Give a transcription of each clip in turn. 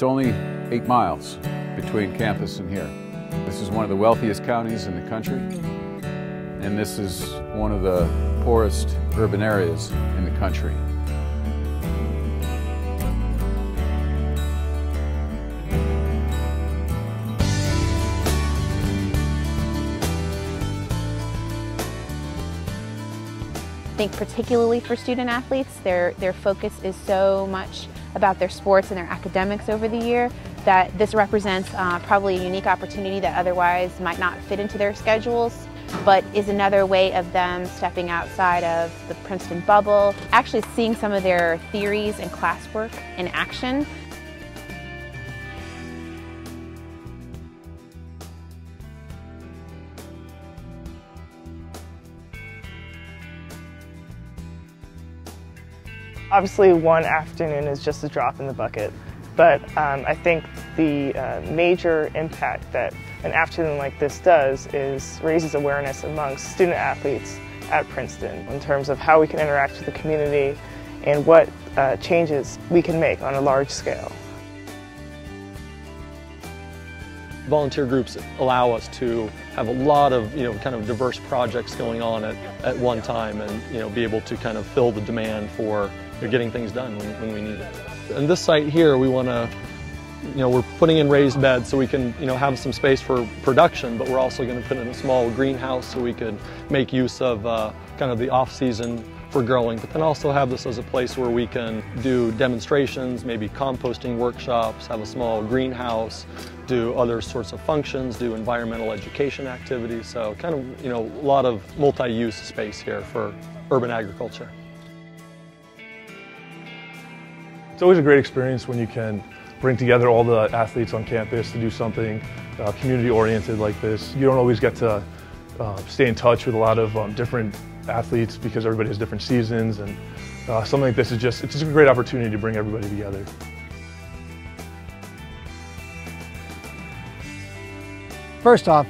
It's only 8 miles between campus and here. This is one of the wealthiest counties in the country, and this is one of the poorest urban areas in the country. I think particularly for student athletes, their focus is so much about their sports and their academics over the year that this represents probably a unique opportunity that otherwise might not fit into their schedules, but is another way of them stepping outside of the Princeton bubble, actually seeing some of their theories and classwork in action. Obviously, one afternoon is just a drop in the bucket, but I think the major impact that an afternoon like this does is raises awareness amongst student athletes at Princeton in terms of how we can interact with the community and what changes we can make on a large scale. Volunteer groups allow us to have a lot of, kind of diverse projects going on at one time, and, be able to kind of fill the demand for getting things done when we need it. And this site here, we want to, we're putting in raised beds so we can, have some space for production, but we're also going to put in a small greenhouse so we could make use of kind of the off-season for growing, but then also have this as a place where we can do demonstrations, maybe composting workshops, have a small greenhouse, do other sorts of functions, do environmental education activities. So kind of, a lot of multi-use space here for urban agriculture. It's always a great experience when you can bring together all the athletes on campus to do something community-oriented like this. You don't always get to stay in touch with a lot of different athletes because everybody has different seasons, and something like this is it's just a great opportunity to bring everybody together. First off,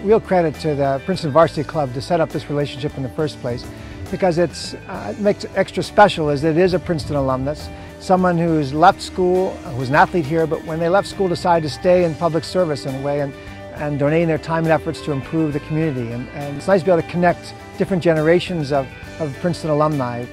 real credit to the Princeton Varsity Club to set up this relationship in the first place, because it makes it extra special as it is a Princeton alumnus, someone who's left school, who's an athlete here, but when they left school decided to stay in public service in a way and donating their time and efforts to improve the community. And it's nice to be able to connect different generations of Princeton alumni.